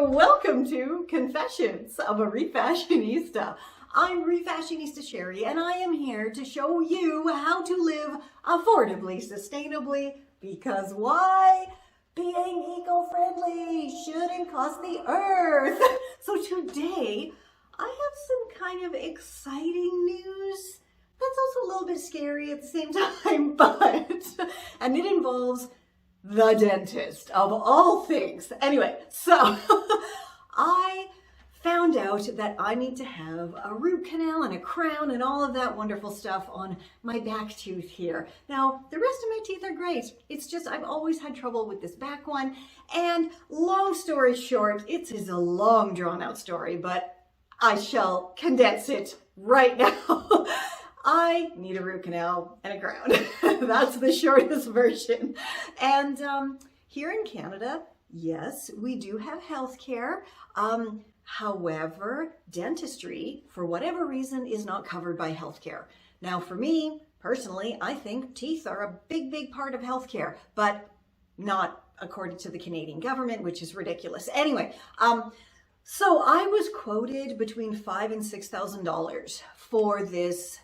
welcome to Confessions of a Refashionista. I'm Refashionista Sherry, and I am here to show you how to live affordably, sustainably, because why? Being eco-friendly shouldn't cost the earth. So today, I have some kind of exciting news that's also a little bit scary at the same time, and it involves the dentist of all things. Anyway, so I found out that I need to have a root canal and a crown and all of that wonderful stuff on my back tooth here. Now, the rest of my teeth are great. It's just I've always had trouble with this back one. And long story short, it is a long drawn out story, but I shall condense it right now. I need a root canal and a crown. That's the shortest version. And here in Canada, yes, we do have healthcare. However, dentistry, for whatever reason, is not covered by healthcare. Now, for me, personally, I think teeth are a big, big part of healthcare, but not according to the Canadian government, which is ridiculous. Anyway, so I was quoted between $5,000 and $6,000 for this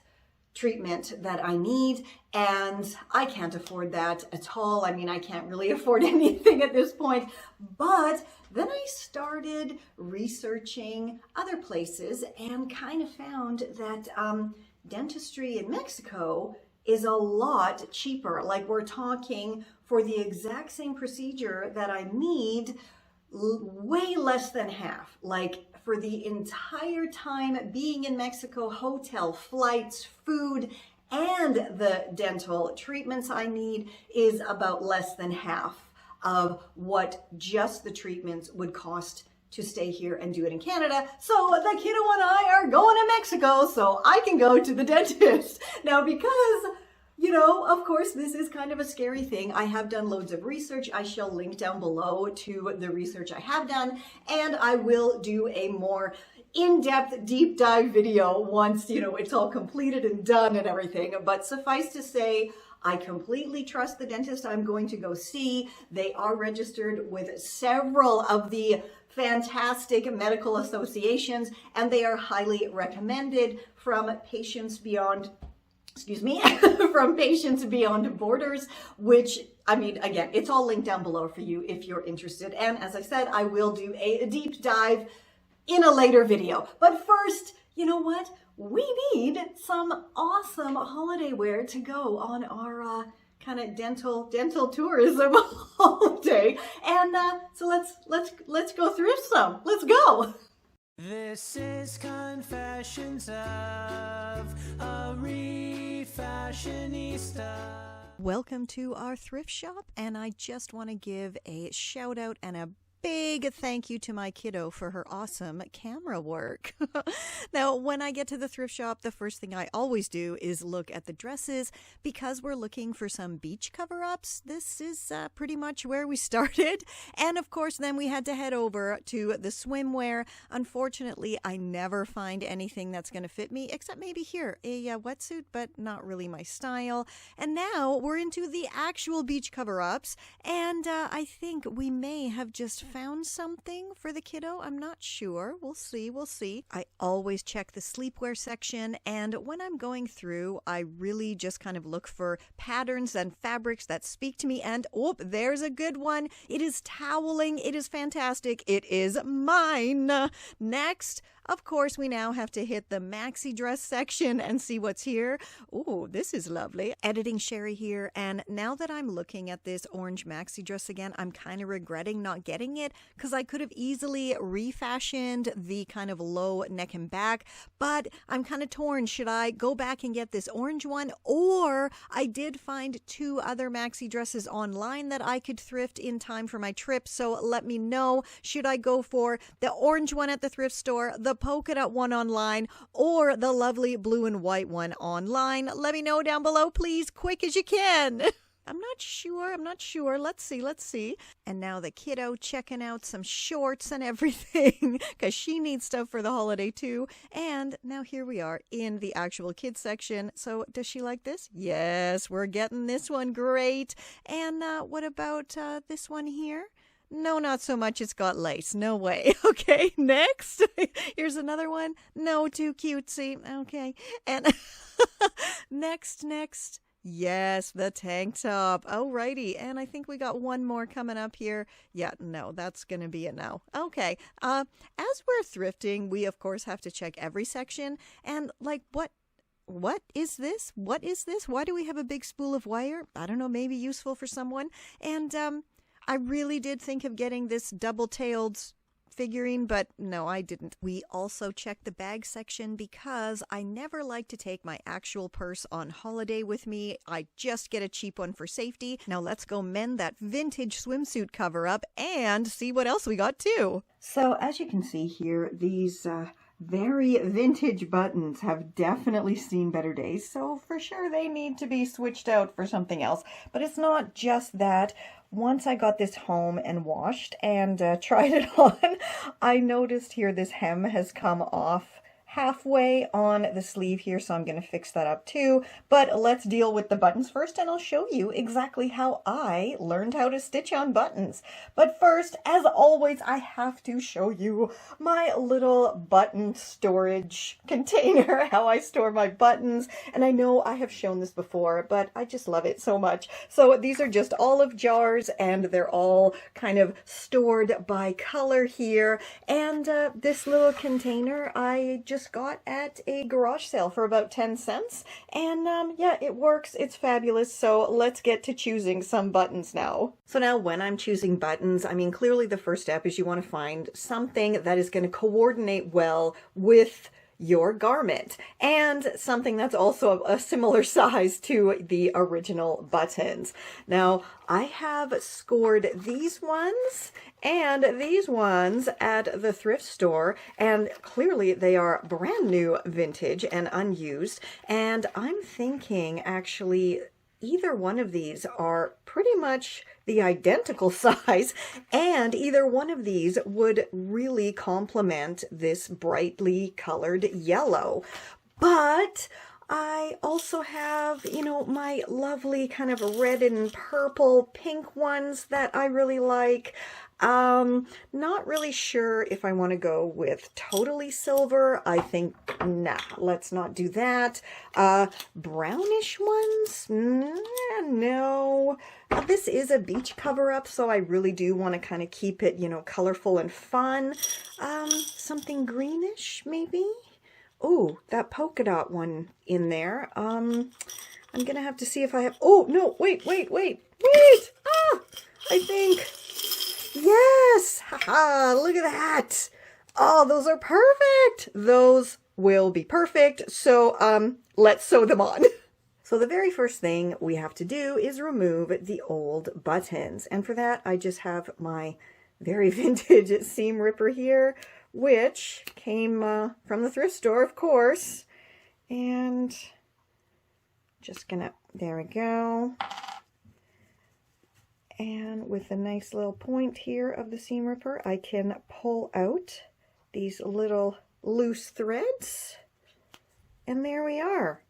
treatment that I need, and I can't afford that at all. I mean, I can't really afford anything at this point, but then I started researching other places and kind of found that dentistry in Mexico is a lot cheaper. Like, we're talking for the exact same procedure that I need, way less than half. Like, for the entire time being in Mexico, hotel, flights, food, and the dental treatments I need is about less than half of what just the treatments would cost to stay here and do it in Canada. So the kiddo and I are going to Mexico so I can go to the dentist. Now, because, you know, of course, this is kind of a scary thing. I have done loads of research. I shall link down below to the research I have done, and I will do a more in-depth deep dive video once, you know, it's all completed and done and everything. But suffice to say, I completely trust the dentist I'm going to go see. They are registered with several of the fantastic medical associations, and they are highly recommended from Patients Beyond from Patients Beyond Borders, which, I mean, again, it's all linked down below for you if you're interested. And as I said, I will do a deep dive in a later video. But first, you know what? We need some awesome holiday wear to go on our kind of dental tourism holiday. And so let's go thrift some. Let's go. This is Confessions of a Refashionista. Welcome to our thrift shop, and I just want to give a shout out and a big thank you to my kiddo for her awesome camera work. Now, when I get to the thrift shop, the first thing I always do is look at the dresses because we're looking for some beach cover-ups. This is pretty much where we started. And of course, then we had to head over to the swimwear. Unfortunately, I never find anything that's going to fit me, except maybe here, a wetsuit, but not really my style. And now we're into the actual beach cover-ups. And I think we may have just found something for the kiddo. I'm not sure. We'll see. I always check the sleepwear section, and when I'm going through, I really just kind of look for patterns and fabrics that speak to me, and oh, there's a good one. It is toweling. It is fantastic. It is mine. Next, of course, we now have to hit the maxi dress section and see what's here. Oh, this is lovely. Editing Sherry here, and now that I'm looking at this orange maxi dress again, I'm kind of regretting not getting it because I could have easily refashioned the kind of low neck and back, but I'm kind of torn. Should I go back and get this orange one? Or I did find two other maxi dresses online that I could thrift in time for my trip, so let me know. Should I go for the orange one at the thrift store, the polka dot one online, or the lovely blue and white one online? Let me know down below, please, quick as you can. I'm not sure. Let's see. And now the kiddo checking out some shorts and everything because she needs stuff for the holiday too. And now here we are in the actual kids section. So does she like this? Yes, we're getting this one. Great. And what about this one here? No, not so much. It's got lace. No way. Okay, next. Here's another one. No, too cutesy. Okay. And next. Yes, the tank top. Alrighty. And I think we got one more coming up here. Yeah, no, that's going to be it now. Okay. As we're thrifting, we of course have to check every section. And like, what is this? What is this? Why do we have a big spool of wire? I don't know, maybe useful for someone. And I really did think of getting this double-tailed figurine, but no, I didn't. We also checked the bag section because I never like to take my actual purse on holiday with me. I just get a cheap one for safety. Now let's go mend that vintage swimsuit cover up and see what else we got too. So as you can see here, these very vintage buttons have definitely seen better days, so for sure they need to be switched out for something else. But it's not just that. Once I got this home and washed and tried it on, I noticed here this hem has come off halfway on the sleeve here, so I'm going to fix that up too. But let's deal with the buttons first, and I'll show you exactly how I learned how to stitch on buttons. But first, as always, I have to show you my little button storage container, how I store my buttons. And I know I have shown this before, but I just love it so much. So these are just olive jars, and they're all kind of stored by color here. And this little container I just got at a garage sale for about 10 cents. And yeah, it works. It's fabulous. So let's get to choosing some buttons now. So now when I'm choosing buttons, I mean, clearly the first step is you want to find something that is going to coordinate well with your garment and something that's also a similar size to the original buttons. Now I have scored these ones and these ones at the thrift store, and clearly they are brand new vintage and unused, and I'm thinking actually either one of these are pretty much the identical size, and either one of these would really complement this brightly colored yellow. But I also have, you know, my lovely kind of red and purple pink ones that I really like. Not really sure if I want to go with totally silver. I think, nah, let's not do that. Brownish ones? No. This is a beach cover-up, so I really do want to kind of keep it, you know, colorful and fun. Something greenish, maybe? Oh, that polka dot one in there. I'm gonna have to see if I have... Oh, no, wait! Ah! I think... Yes! Haha, look at that! Oh, those are perfect! Those will be perfect. So, let's sew them on. So the very first thing we have to do is remove the old buttons. And for that, I just have my very vintage seam ripper here, which came from the thrift store, of course. And just gonna, there we go. And with a nice little point here of the seam ripper, I can pull out these little loose threads. And there we are.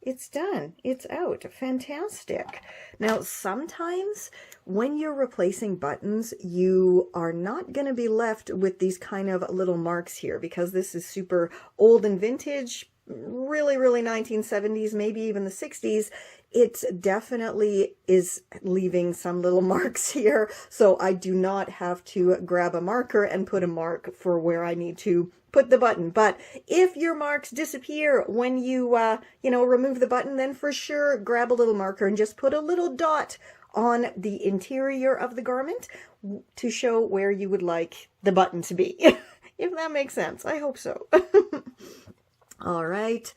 It's done. It's out. Fantastic. Now, sometimes when you're replacing buttons, you are not going to be left with these kind of little marks here, because this is super old and vintage, really 1970s, maybe even the 60s. It definitely is leaving some little marks here, so I do not have to grab a marker and put a mark for where I need to put the button. But if your marks disappear when you, remove the button, then for sure grab a little marker and just put a little dot on the interior of the garment to show where you would like the button to be. If that makes sense. I hope so. All right,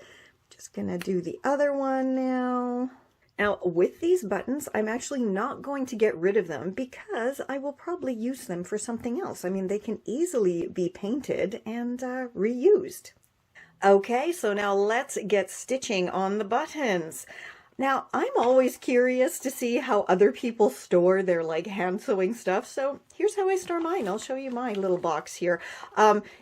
just gonna do the other one now. Now, with these buttons, I'm actually not going to get rid of them because I will probably use them for something else. I mean, they can easily be painted and reused. Okay, so now let's get stitching on the buttons. Now, I'm always curious to see how other people store their hand sewing stuff. So here's how I store mine. I'll show you my little box here.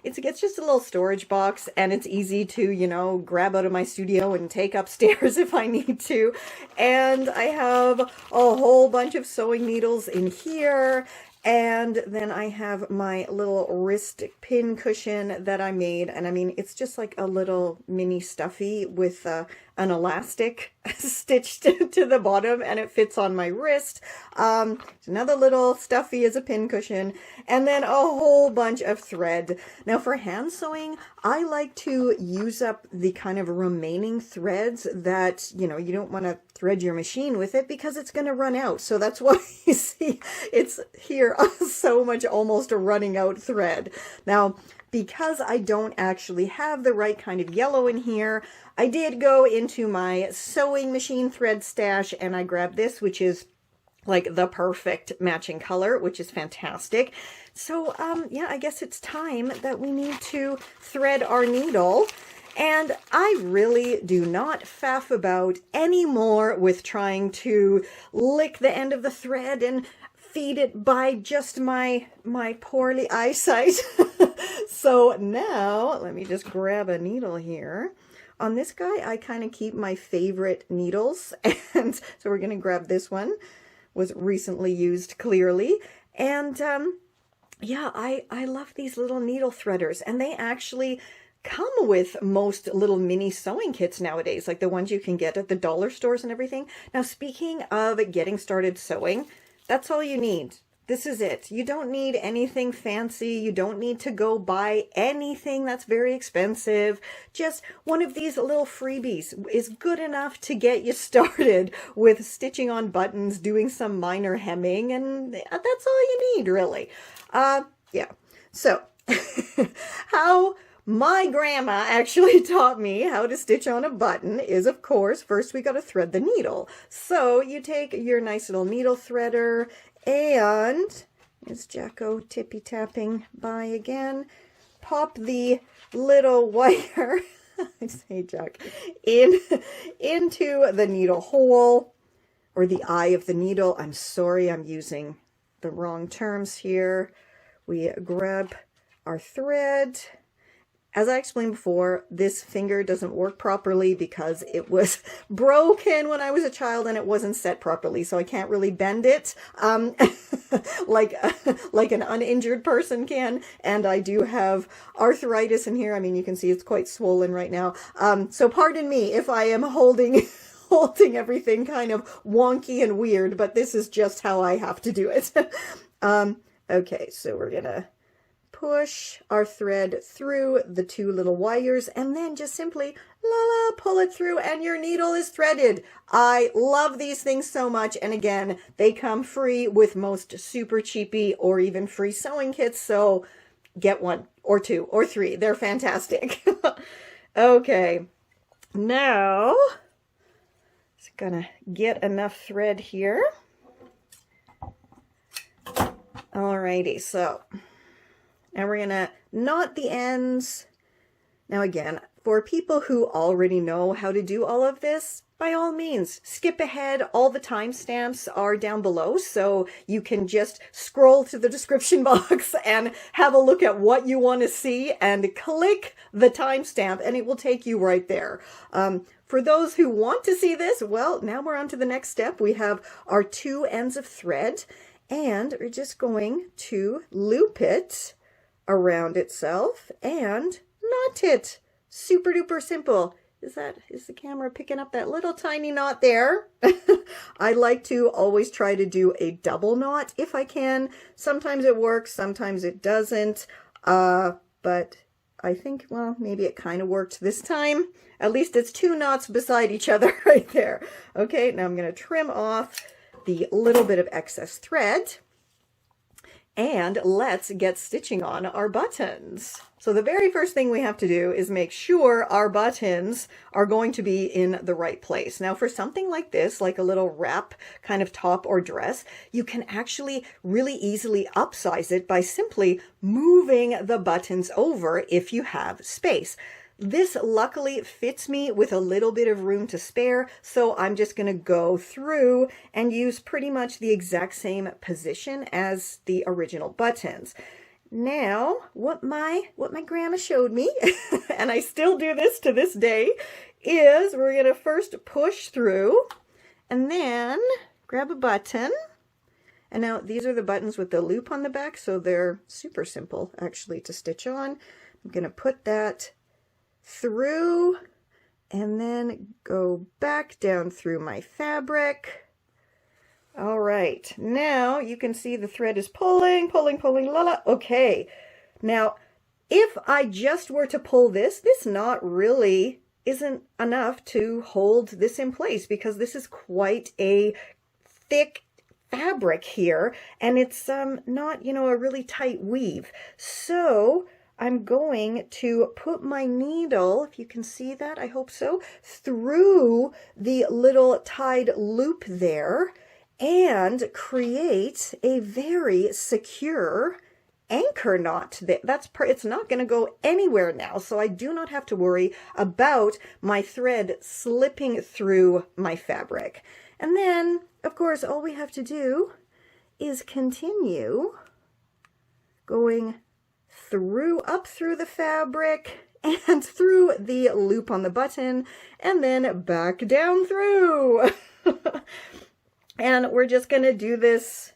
It's just a little storage box, and it's easy to, grab out of my studio and take upstairs if I need to. And I have a whole bunch of sewing needles in here. And then I have my little wrist pin cushion that I made. And I mean, it's just like a little mini stuffy with an elastic stitched to the bottom, and it fits on my wrist. Another little stuffy as a pin cushion, and then a whole bunch of thread. Now for hand sewing, I like to use up the kind of remaining threads that, you know, you don't want to thread your machine with it because it's going to run out. So that's why you see it's here so much almost a running out thread. Now, because I don't actually have the right kind of yellow in here, I did go into my sewing machine thread stash and I grabbed this, which is like the perfect matching color, which is fantastic. So, yeah, I guess it's time that we need to thread our needle. And I really do not faff about anymore with trying to lick the end of the thread and feed it by just my poorly eyesight. So now, let me just grab a needle here. On this guy, I kind of keep my favorite needles. And so we're going to grab this one. Was recently used clearly. And yeah, I love these little needle threaders. And they actually come with most little mini sewing kits nowadays, like the ones you can get at the dollar stores and everything. Now, speaking of getting started sewing, that's all you need. This is it. You don't need anything fancy. You don't need to go buy anything that's very expensive. Just one of these little freebies is good enough to get you started with stitching on buttons, doing some minor hemming, and that's all you need, really. Yeah. So, how my grandma actually taught me how to stitch on a button is, of course, first we got to thread the needle. So you take your nice little needle threader, and is Jacko tippy-tapping by again. Pop the little wire, I say Jack, into the needle hole, or the eye of the needle. I'm sorry, I'm using the wrong terms here. We grab our thread. As I explained before, this finger doesn't work properly because it was broken when I was a child and it wasn't set properly, so I can't really bend it like an uninjured person can. And I do have arthritis in here. I mean, you can see it's quite swollen right now. So pardon me if I am holding everything kind of wonky and weird, but this is just how I have to do it. Okay, so we're gonna push our thread through the two little wires and then just simply pull it through and your needle is threaded. I love these things so much, and again, they come free with most super cheapy or even free sewing kits, so get one or two or three. They're fantastic. Okay, now just gonna get enough thread here. Alrighty, so and we're going to knot the ends. Now again, for people who already know how to do all of this, by all means, skip ahead. All the timestamps are down below, so you can just scroll to the description box and have a look at what you want to see and click the timestamp and it will take you right there. For those who want to see this, well, now we're on to the next step. We have our two ends of thread and we're just going to loop it around itself and knot it. Super duper simple. Is the camera picking up that little tiny knot there? I like to always try to do a double knot if I can. Sometimes it works, sometimes it doesn't. But I think, well, maybe it kind of worked this time. At least it's two knots beside each other right there. Okay, now I'm going to trim off the little bit of excess thread. And let's get stitching on our buttons. So the very first thing we have to do is make sure our buttons are going to be in the right place. Now for something like this, like a little wrap kind of top or dress, you can actually really easily upsize it by simply moving the buttons over if you have space. This luckily fits me with a little bit of room to spare, so I'm just going to go through and use pretty much the exact same position as the original buttons. Now, what my grandma showed me, and I still do this to this day, is we're going to first push through and then grab a button. And now these are the buttons with the loop on the back, so they're super simple actually to stitch on. I'm going to put that through and then go back down through my fabric. All right, now you can see the thread is pulling, la la. Okay, now if I just were to pull this knot really isn't enough to hold this in place, because this is quite a thick fabric here, and it's not, you know, a really tight weave. So I'm going to put my needle, if you can see that, I hope so, through the little tied loop there and create a very secure anchor knot. It's not going to go anywhere now, so I do not have to worry about my thread slipping through my fabric. And then, of course, all we have to do is continue going up through the fabric and through the loop on the button, and then back down through. And we're just going to do this,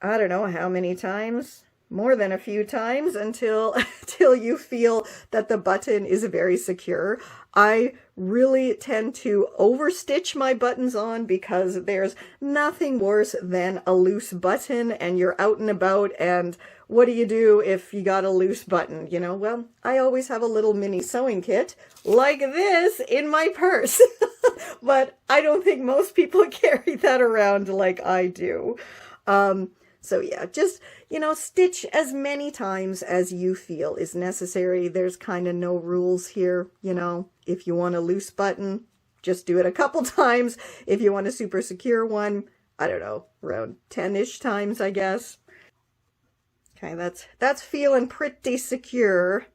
I don't know how many times, more than a few times, until you feel that the button is very secure. I really tend to overstitch my buttons on, because there's nothing worse than a loose button and you're out and about, and what do you do if you got a loose button? You know, well, I always have a little mini sewing kit like this in my purse, but I don't think most people carry that around like I do. So yeah, just, you know, stitch as many times as you feel is necessary. There's kind of no rules here, you know. If you want a loose button, just do it a couple times. If you want a super secure one, I don't know, around 10-ish times, I guess. Okay, that's feeling pretty secure.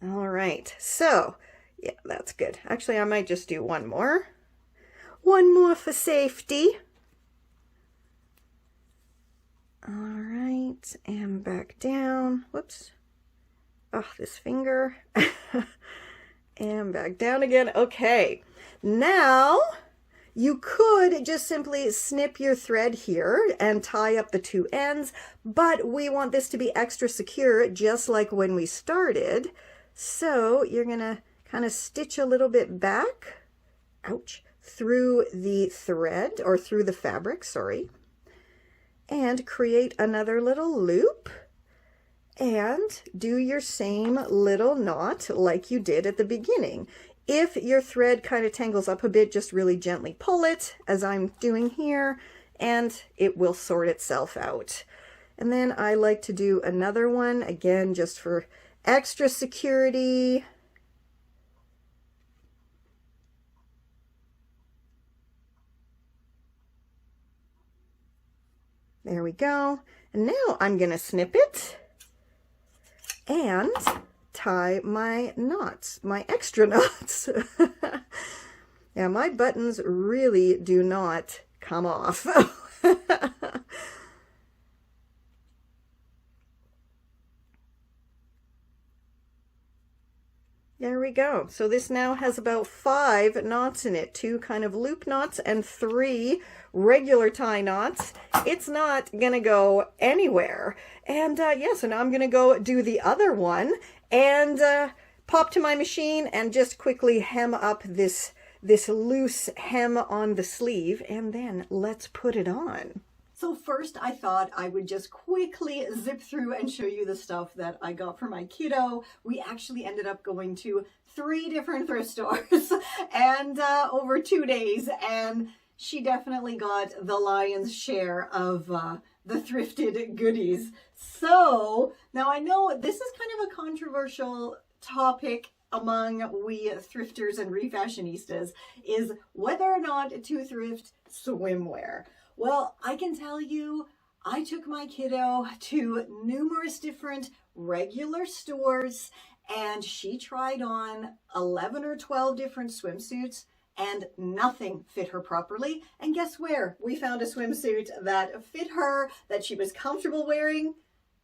All right, so yeah, that's good. Actually, I might just do one more. One more for safety. All right, and back down. Whoops. Oh, this finger. And back down again. Okay, now you could just simply snip your thread here and tie up the two ends, but we want this to be extra secure, just like when we started. So you're gonna kind of stitch a little bit back, ouch, through the thread, or through the fabric, sorry, and create another little loop and do your same little knot like you did at the beginning. If your thread kind of tangles up a bit, just really gently pull it, as I'm doing here, and it will sort itself out. And then I like to do another one, again, just for extra security. There we go. And now I'm going to snip it and tie my knots, my extra knots. Yeah, my buttons really do not come off. There we go. So this now has about 5 knots in it, 2 kind of loop knots and 3 regular tie knots. It's not gonna go anywhere. And yeah, so now I'm gonna go do the other one and pop to my machine and just quickly hem up this loose hem on the sleeve, and then let's put it on. So first I thought I would just quickly zip through and show you the stuff that I got for my kiddo. We actually ended up going to 3 different thrift stores and over 2 days, and she definitely got the lion's share of the thrifted goodies. So now I know this is kind of a controversial topic among we thrifters and refashionistas, is whether or not to thrift swimwear. Well, I can tell you, I took my kiddo to numerous different regular stores, and she tried on 11 or 12 different swimsuits, and nothing fit her properly. And guess where? We found a swimsuit that fit her, that she was comfortable wearing,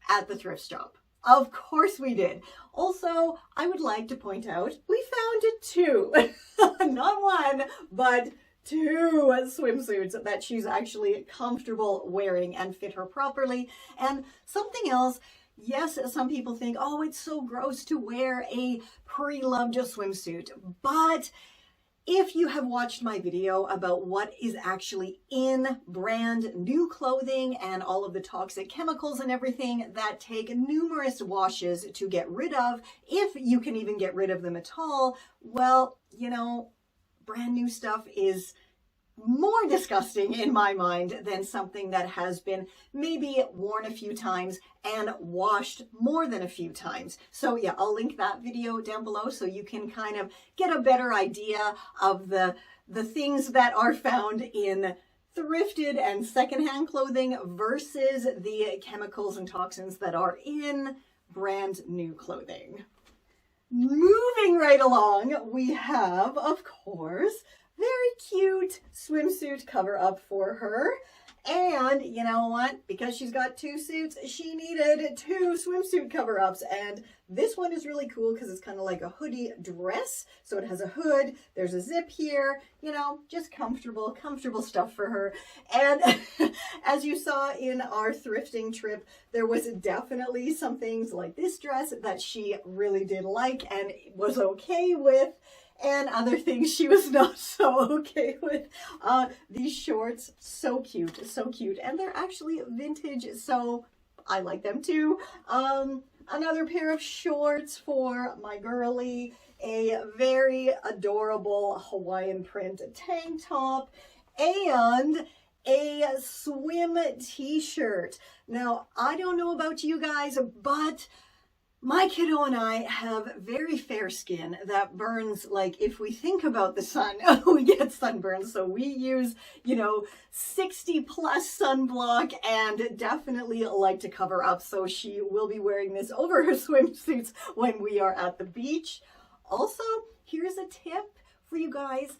at the thrift shop. Of course we did. Also, I would like to point out, we found 2. Not 1, but 2 swimsuits that she's actually comfortable wearing and fit her properly. And something else, yes, some people think, oh, it's so gross to wear a pre-loved swimsuit, but if you have watched my video about what is actually in brand new clothing and all of the toxic chemicals and everything that take numerous washes to get rid of, if you can even get rid of them at all, well, you know, brand new stuff is more disgusting in my mind than something that has been maybe worn a few times and washed more than a few times. So yeah, I'll link that video down below so you can kind of get a better idea of the things that are found in thrifted and secondhand clothing versus the chemicals and toxins that are in brand new clothing. Moving right along, we have, of course, very cute swimsuit cover up for her. And you know what? Because she's got 2 suits, she needed 2 swimsuit cover-ups. And this one is really cool because it's kind of like a hoodie dress. So it has a hood, there's a zip here, you know, just comfortable stuff for her. And as you saw in our thrifting trip, there was definitely some things like this dress that she really did like and was okay with, and other things she was not so okay with. These shorts, so cute, and they're actually vintage, so I like them too. Another pair of shorts for my girly, a very adorable Hawaiian print tank top, and a swim t-shirt. Now, I don't know about you guys, but my kiddo and I have very fair skin that burns, like, if we think about the sun, we get sunburned. So we use, you know, 60 plus sunblock and definitely like to cover up. So she will be wearing this over her swimsuits when we are at the beach. Also, here's a tip for you guys.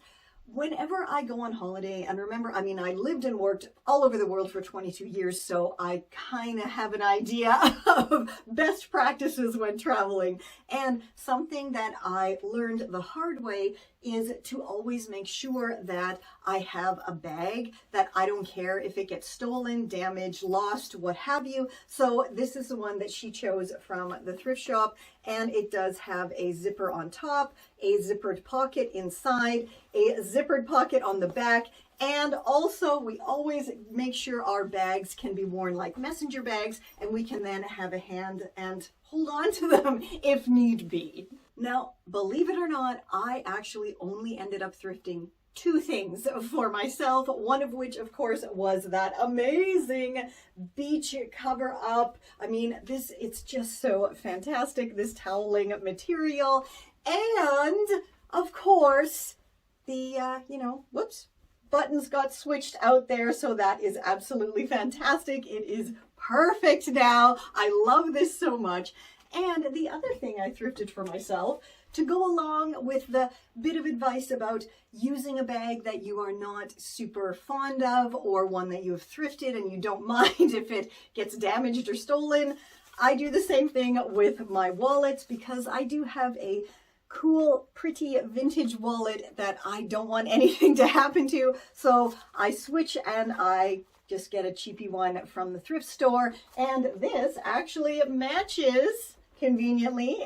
Whenever I go on holiday, and remember, I mean, I lived and worked all over the world for 22 years, so I kind of have an idea of best practices when traveling. And something that I learned the hard way is to always make sure that I have a bag that I don't care if it gets stolen, damaged, lost, what have you. So this is the one that she chose from the thrift shop, and it does have a zipper on top, a zippered pocket inside, a zippered pocket on the back, and also we always make sure our bags can be worn like messenger bags, and we can then have a hand and hold on to them if need be. Now, believe it or not, I actually only ended up thrifting 2 things for myself, one of which, of course, was that amazing beach cover up. I mean, it's just so fantastic, this toweling material. And, of course, the, buttons got switched out there, so that is absolutely fantastic. It is perfect now. I love this so much. And the other thing I thrifted for myself, to go along with the bit of advice about using a bag that you are not super fond of, or one that you have thrifted and you don't mind if it gets damaged or stolen, I do the same thing with my wallets, because I do have a cool, pretty vintage wallet that I don't want anything to happen to. So I switch and I just get a cheapy one from the thrift store. And this actually matches, conveniently,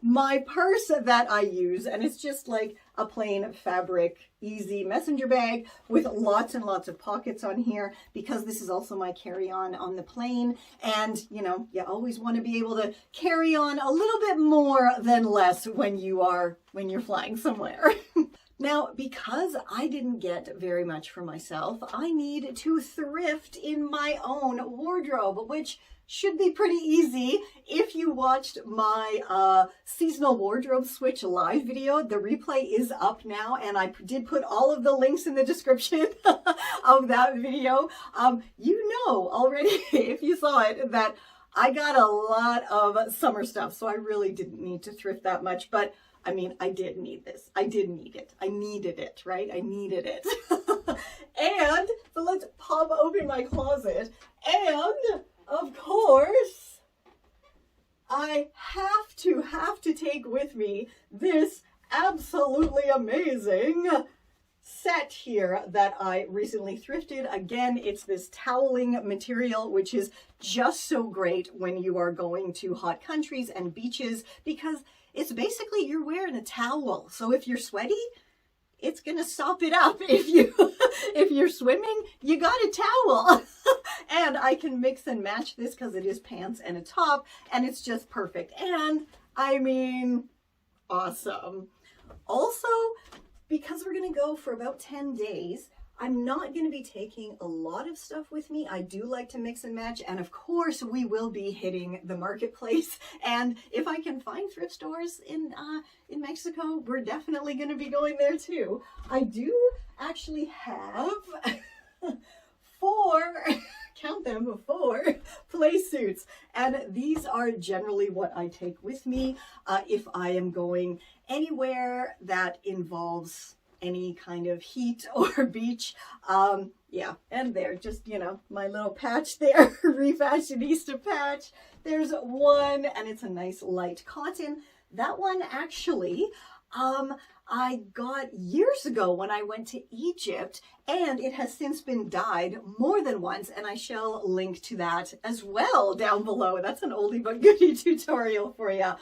my purse that I use. And it's just like a plain fabric, easy messenger bag with lots and lots of pockets on here, because this is also my carry-on on the plane. And, you know, you always want to be able to carry on a little bit more than less when you're flying somewhere. Now, because I didn't get very much for myself, I need to thrift in my own wardrobe, which should be pretty easy. If you watched my seasonal wardrobe switch live video, the replay is up now, and I did put all of the links in the description of that video. You know already, if you saw it, that I got a lot of summer stuff, so I really didn't need to thrift that much, but I mean, I did need this. I did need it. I needed it, right? I needed it. And so let's pop open my closet. And of course, I have to take with me this absolutely amazing set here that I recently thrifted. Again, it's this toweling material, which is just so great when you are going to hot countries and beaches, because it's basically you're wearing a towel. So if you're sweaty, it's gonna sop it up. If you're swimming, you got a towel. And I can mix and match this because it is pants and a top, and it's just perfect. And I mean, awesome. Also, because we're gonna go for about 10 days, I'm not going to be taking a lot of stuff with me. I do like to mix and match, and of course we will be hitting the marketplace, and if I can find thrift stores in Mexico, we're definitely going to be going there too. I do actually have 4 count them, 4 play suits, and these are generally what I take with me if I am going anywhere that involves any kind of heat or beach. Yeah, and there, just, you know, my little patch there, Refashionista patch. There's one, and it's a nice light cotton. That one actually, I got years ago when I went to Egypt, and it has since been dyed more than once, and I shall link to that as well down below. That's an oldie but goodie tutorial for you.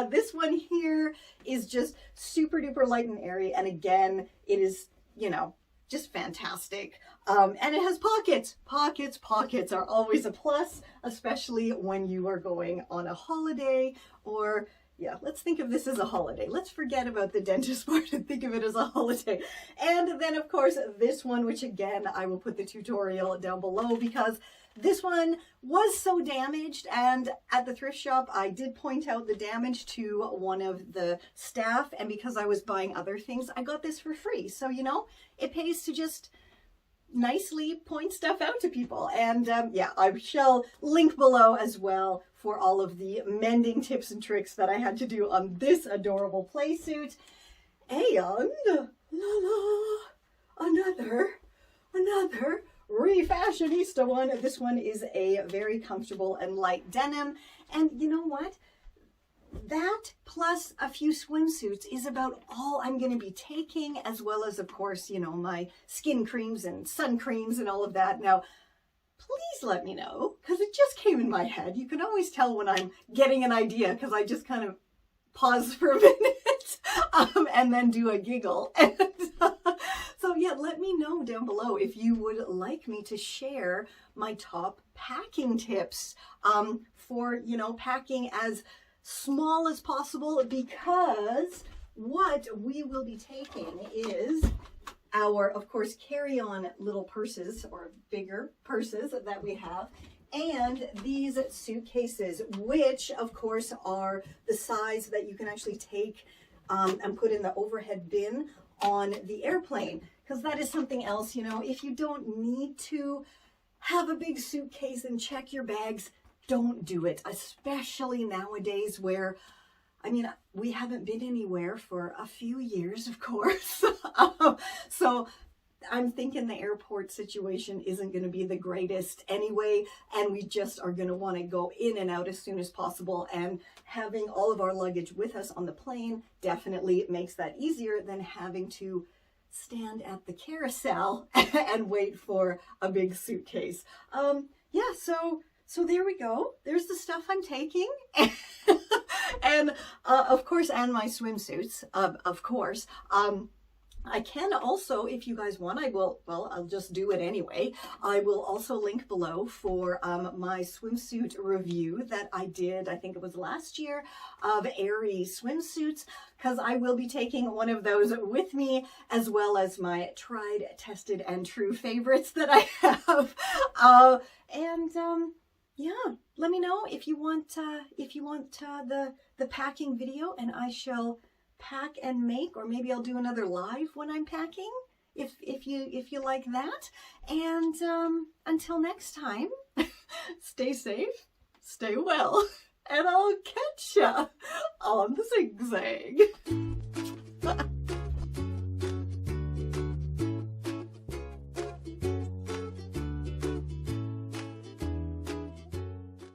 This one here is just super duper light and airy, and again, it is, you know, just fantastic. And it has pockets. Pockets are always a plus, especially when you are going on a holiday, or yeah, let's think of this as a holiday. Let's forget about the dentist part and think of it as a holiday. And then, of course, this one, which again, I will put the tutorial down below because this one was so damaged. And at the thrift shop, I did point out the damage to one of the staff. And because I was buying other things, I got this for free. So, you know, it pays to just nicely point stuff out to people. And yeah, I shall link below as well for all of the mending tips and tricks that I had to do on this adorable playsuit. And another Refashionista one. This one is a very comfortable and light denim. And you know what? That plus a few swimsuits is about all I'm going to be taking, as well as, of course, you know, my skin creams and sun creams and all of that. Now, please let me know, because it just came in my head. You can always tell when I'm getting an idea, because I just kind of pause for a minute and then do a giggle. And so yeah, let me know down below if you would like me to share my top packing tips for, you know, packing as small as possible, because what we will be taking is our, of course, carry-on little purses, or bigger purses that we have, and these suitcases, which of course are the size that you can actually take and put in the overhead bin on the airplane, because that is something else, you know, if you don't need to have a big suitcase and check your bags, don't do it, especially nowadays where, I mean, we haven't been anywhere for a few years, of course. So I'm thinking the airport situation isn't going to be the greatest anyway, and we just are going to want to go in and out as soon as possible. And having all of our luggage with us on the plane definitely makes that easier than having to stand at the carousel and wait for a big suitcase. Yeah, so there we go. There's the stuff I'm taking. And of course, and my swimsuits, of course. I can also, if you guys want, I will, well, I'll just do it anyway. I will also link below for my swimsuit review that I did, I think it was last year, of Aerie swimsuits, because I will be taking one of those with me, as well as my tried, tested, and true favorites that I have. Yeah, let me know if you want the packing video, and I shall pack and make, or maybe I'll do another live when I'm packing, if you like that. And until next time, stay safe, stay well, and I'll catch ya on the zigzag.